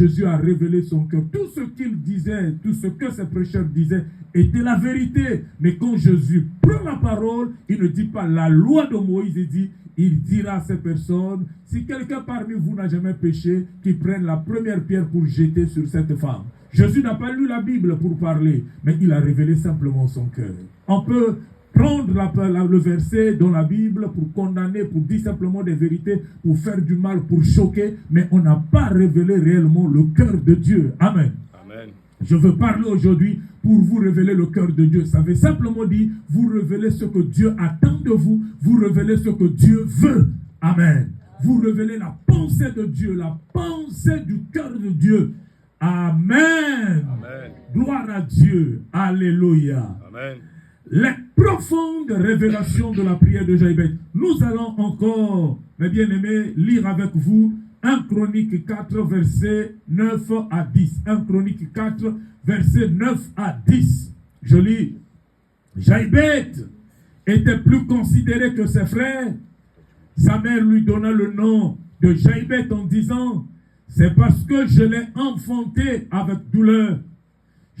Jésus a révélé son cœur. Tout ce qu'il disait, tout ce que ses prêcheurs disaient était la vérité. Mais quand Jésus prend la parole, il ne dit pas la loi de Moïse, il dira à ces personnes, si quelqu'un parmi vous n'a jamais péché, qu'il prenne la première pierre pour jeter sur cette femme. Jésus n'a pas lu la Bible pour parler, mais il a révélé simplement son cœur. On peut prendre le verset dans la Bible pour condamner, pour dire simplement des vérités, pour faire du mal, pour choquer, mais on n'a pas révélé réellement le cœur de Dieu. Amen. Amen. Je veux parler aujourd'hui pour vous révéler le cœur de Dieu. Ça veut simplement dire, vous révélez ce que Dieu attend de vous, vous révélez ce que Dieu veut. Amen. Vous révélez la pensée de Dieu, la pensée du cœur de Dieu. Amen. Amen. Gloire à Dieu. Alléluia. Amen. Les profondes révélations de la prière de Jaïbeth. Nous allons encore, mes bien-aimés, lire avec vous 1 Chronique 4, versets 9 à 10. 1 Chronique 4, versets 9 à 10. Je lis. Jaïbeth était plus considéré que ses frères. Sa mère lui donna le nom de Jaïbeth en disant, c'est parce que je l'ai enfanté avec douleur.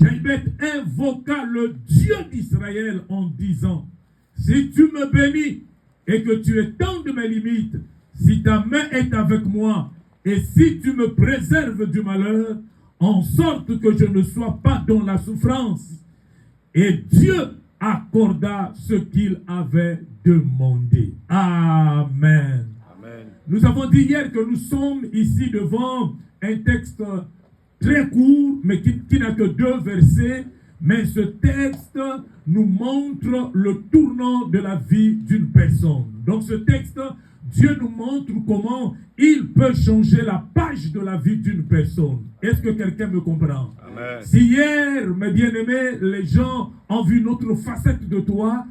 Jaïbeth invoqua le Dieu d'Israël en disant, si tu me bénis et que tu étendes mes limites, si ta main est avec moi et si tu me préserves du malheur, en sorte que je ne sois pas dans la souffrance. Et Dieu accorda ce qu'il avait demandé. Amen. Amen. Nous avons dit hier que nous sommes ici devant un texte très court, mais qui n'a que 2 versets. Mais ce texte nous montre le tournant de la vie d'une personne. Donc ce texte, Dieu nous montre comment il peut changer la page de la vie d'une personne. Est-ce que quelqu'un me comprend? Amen. Si hier, mes bien-aimés, les gens ont vu notre facette de toi,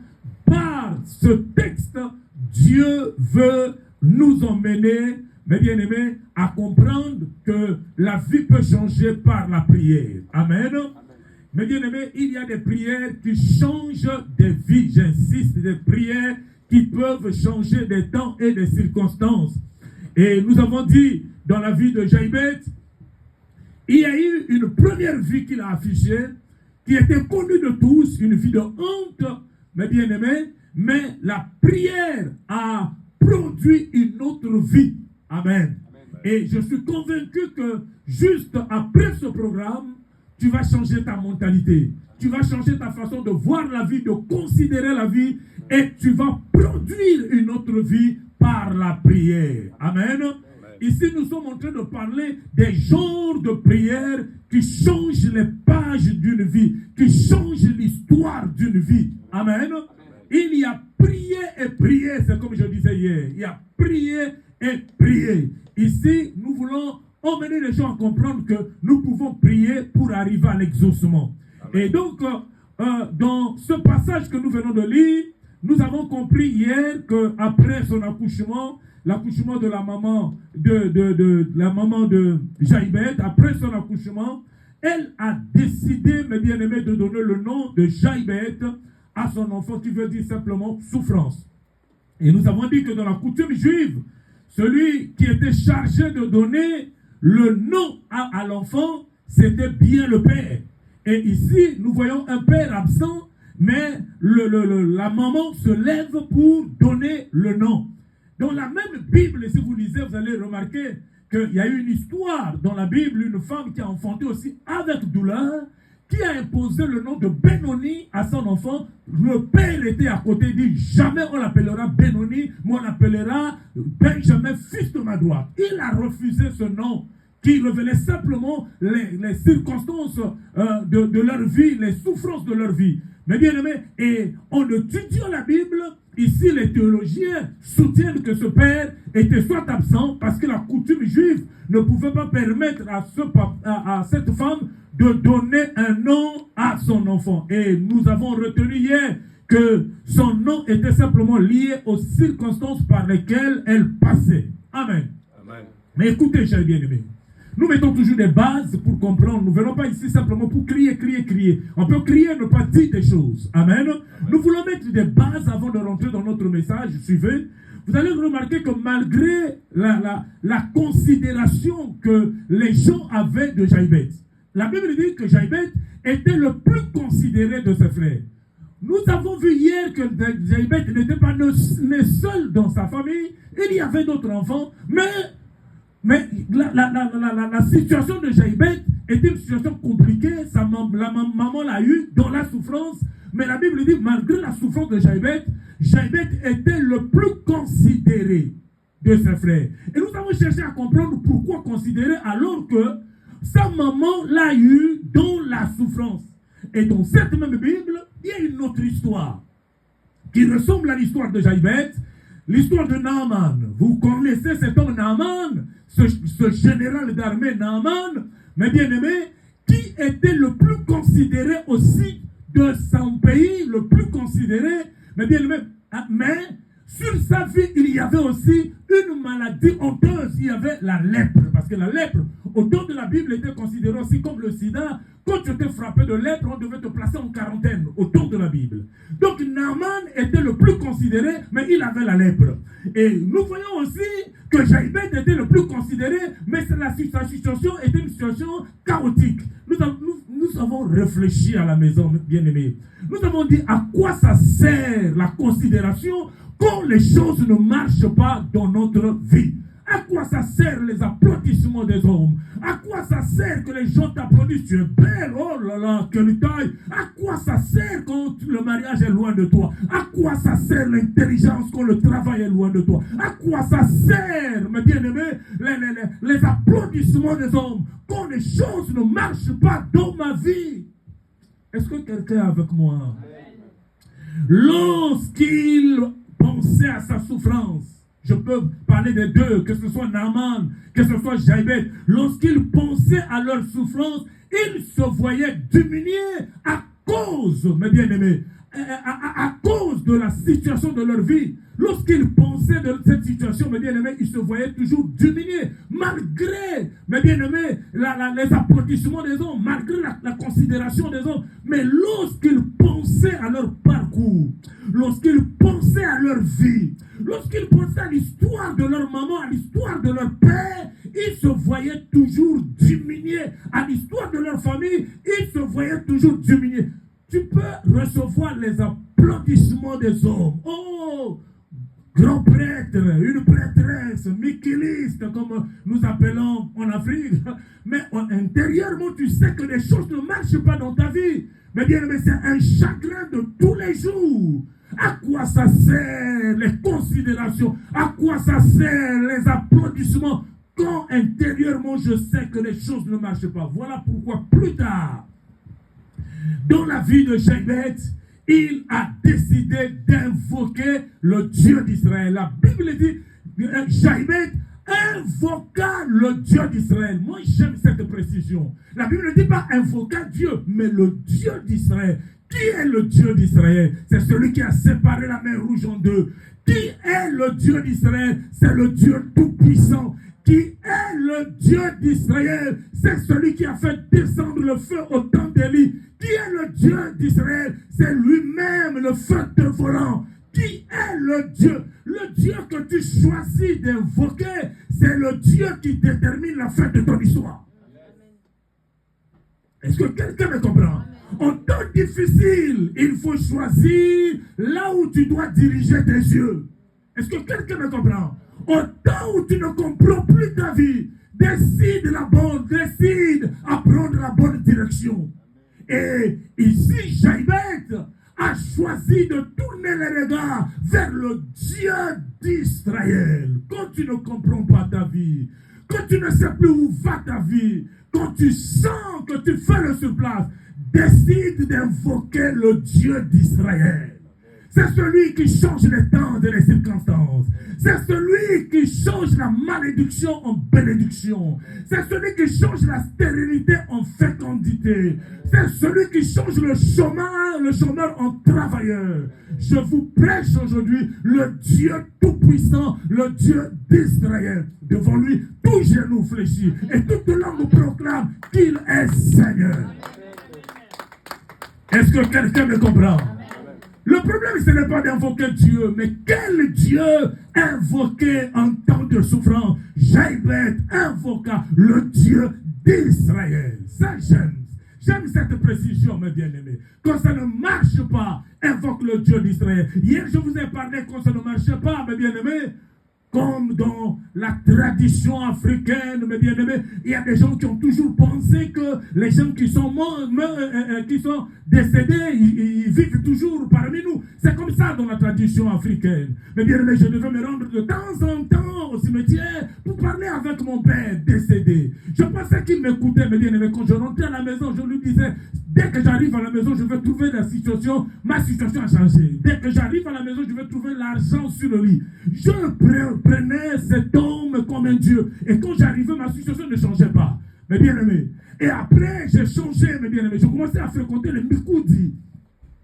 par ce texte, Dieu veut nous emmener, mes bien-aimés, à comprendre que la vie peut changer par la prière. Amen. Mes bien-aimés, il y a des prières qui changent des vies. J'insiste, des prières qui peuvent changer des temps et des circonstances. Et nous avons dit, dans la vie de Jaïbeth, il y a eu une première vie qu'il a affichée, qui était connue de tous, une vie de honte, mes bien-aimés, mais la prière a produit une autre vie. Amen. Et je suis convaincu que juste après ce programme, tu vas changer ta mentalité. Tu vas changer ta façon de voir la vie, de considérer la vie, et tu vas produire une autre vie par la prière. Amen. Ici, nous sommes en train de parler des genres de prières qui changent les pages d'une vie, qui changent l'histoire d'une vie. Amen. Il y a prier et prier, c'est comme je disais hier. Il y a prier et prier. Ici, nous voulons emmener les gens à comprendre que nous pouvons prier pour arriver à l'exaucement. Et donc, dans ce passage que nous venons de lire, nous avons compris hier qu'après son accouchement, l'accouchement de la maman de Jaïbeth, après son accouchement, elle a décidé, mes bien-aimés, de donner le nom de Jaïbeth à son enfant, qui veut dire simplement souffrance. Et nous avons dit que dans la coutume juive, celui qui était chargé de donner le nom à l'enfant, c'était bien le père. Et ici, nous voyons un père absent, mais la maman se lève pour donner le nom. Dans la même Bible, si vous lisez, vous allez remarquer qu'il y a eu une histoire dans la Bible, une femme qui a enfanté aussi avec douleur, qui a imposé le nom de Benoni à son enfant. Le père était à côté, il dit, jamais on l'appellera Benoni, mais on l'appellera Benjamin, fils de ma droite. Il a refusé ce nom qui révélait simplement les circonstances de leur vie, les souffrances de leur vie. Mais bien aimé, et en étudiant la Bible, ici les théologiens soutiennent que ce père était soit absent parce que la coutume juive ne pouvait pas permettre à cette femme de donner un nom à son enfant. Et nous avons retenu hier que son nom était simplement lié aux circonstances par lesquelles elle passait. Amen. Amen. Mais écoutez, chers bien-aimés, nous mettons toujours des bases pour comprendre. Nous ne venons pas ici simplement pour crier, crier, crier. On peut crier, ne pas dire des choses. Amen. Nous voulons mettre des bases avant de rentrer dans notre message. Suivez. vous allez remarquer que malgré la considération que les gens avaient de Jaïbeth, la Bible dit que Jaïbeth était le plus considéré de ses frères. Nous avons vu hier que Jaïbeth n'était pas né seul dans sa famille, il y avait d'autres enfants, mais la situation de Jaïbeth était une situation compliquée, la maman l'a eu dans la souffrance, mais la Bible dit malgré la souffrance de Jaïbeth, Jaïbeth était le plus considéré de ses frères. Et nous avons cherché à comprendre pourquoi considéré alors que sa maman l'a eu dans la souffrance. Et dans cette même Bible, il y a une autre histoire qui ressemble à l'histoire de Jaïbeth, l'histoire de Naaman. Vous connaissez cet homme Naaman, ce général d'armée Naaman, mes bien-aimés, qui était le plus considéré aussi de son pays, le plus considéré, mes bien-aimés. Mais sur sa vie, il y avait aussi une maladie honteuse, il y avait la lèpre, parce que la lèpre, au temps de la Bible, était considérée aussi comme le sida. Quand tu étais frappé de lèpre, on devait te placer en quarantaine, au temps de la Bible. Donc Naaman était le plus considéré, mais il avait la lèpre. Et nous voyons aussi que Jaïbeth était le plus considéré, mais sa situation était une situation chaotique. Nous avons réfléchi à la maison, bien-aimés. Nous avons dit à quoi ça sert la considération quand les choses ne marchent pas dans notre vie. À quoi ça sert les applaudissements des hommes? À quoi ça sert que les gens t'applaudissent? Tu es belle, oh là là, quelle taille! À quoi ça sert quand le mariage est loin de toi? À quoi ça sert l'intelligence quand le travail est loin de toi? À quoi ça sert, mes bien-aimés, les applaudissements des hommes quand les choses ne marchent pas dans ma vie? Est-ce que quelqu'un est avec moi? Lorsqu'il pensait à sa souffrance, je peux parler des deux, que ce soit Naaman, que ce soit Jaïbeth. Lorsqu'ils pensaient à leur souffrance, ils se voyaient diminuer à cause, mes bien-aimés, à cause de la situation de leur vie. Lorsqu'ils pensaient de cette situation, mes bien-aimés, ils se voyaient toujours diminuer, malgré, mes bien-aimés, les applaudissements des hommes, malgré la considération des hommes. Mais lorsqu'ils pensaient à leur parcours, lorsqu'ils pensaient à leur vie, lorsqu'ils pensaient à l'histoire de leur maman, à l'histoire de leur père, ils se voyaient toujours diminuer. À l'histoire de leur famille, ils se voyaient toujours diminuer. Tu peux recevoir les applaudissements des hommes. Oh, grand prêtre, une prêtresse, miqueliste, comme nous appelons en Afrique. Mais intérieurement, tu sais que les choses ne marchent pas dans ta vie. Mais bien, c'est un chagrin de tous les jours. À quoi ça sert les considérations? À quoi ça sert les applaudissements? Quand intérieurement, je sais que les choses ne marchent pas. Voilà pourquoi plus tard, dans la vie de Jaïbeth, il a décidé d'invoquer le Dieu d'Israël. La Bible dit, Jaïbeth invoqua le Dieu d'Israël. Moi, j'aime cette précision. La Bible ne dit pas invoqua Dieu, mais le Dieu d'Israël. Qui est le Dieu d'Israël? C'est celui qui a séparé la mer Rouge en deux. Qui est le Dieu d'Israël? C'est le Dieu tout-puissant. Qui est le Dieu d'Israël? C'est celui qui a fait descendre le feu au temps d'Élie. Qui est le Dieu d'Israël? C'est lui-même le feu volant. Qui est le Dieu? Le Dieu que tu choisis d'invoquer, c'est le Dieu qui détermine la fin de ton histoire. Est-ce que quelqu'un me comprend? En temps difficile, il faut choisir là où tu dois diriger tes yeux. Est-ce que quelqu'un me comprend? Au temps où tu ne comprends plus ta vie, décide à prendre la bonne direction. Et ici, Jaïbeth a choisi de tourner les regards vers le Dieu d'Israël. Quand tu ne comprends pas ta vie, quand tu ne sais plus où va ta vie, quand tu sens que tu fais le surplace, décide d'invoquer le Dieu d'Israël. C'est celui qui change les temps et les circonstances. C'est celui qui change la malédiction en bénédiction. C'est celui qui change la stérilité en fécondité. C'est celui qui change le chômeur en travailleur. Je vous prêche aujourd'hui le Dieu tout-puissant, le Dieu d'Israël. Devant lui, tout genou fléchit et toute langue proclame qu'il est Seigneur. Est-ce que quelqu'un me comprend? Le problème, ce n'est pas d'invoquer Dieu, mais quel Dieu invoqué en temps de souffrance. Jaïbet invoqua le Dieu d'Israël. Ça, j'aime. J'aime cette précision, mes bien-aimés. Quand ça ne marche pas, invoque le Dieu d'Israël. Hier, je vous ai parlé quand ça ne marche pas, mes bien-aimés. Comme dans la tradition africaine, mes bien-aimés, il y a des gens qui ont toujours pensé que les gens qui sont morts, qui sont décédés, ils vivent toujours parmi nous. C'est comme ça dans la tradition africaine. Mais bien-aimés, je devais me rendre de temps en temps au cimetière pour parler avec mon père décédé. Je pensais qu'il m'écoutait, mes bien-aimés. Quand je rentrais à la maison, je lui disais, dès que j'arrive à la maison, je vais trouver la situation, ma situation a changé. Dès que j'arrive à la maison, je vais trouver l'argent sur le lit. Je prenais cet homme comme un Dieu. Et quand j'arrivais, ma situation ne changeait pas. Mes bien-aimés. Et après, j'ai changé, mes bien-aimés. Je commençais à fréquenter les Mikoudi.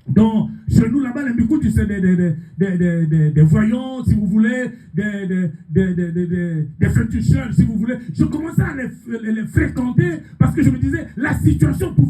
Donc, chez nous, là-bas, les Mikoudi, c'est des voyants, si vous voulez, des féticheurs, si vous voulez. Je commençais à les fréquenter parce que je me disais, la situation pouvait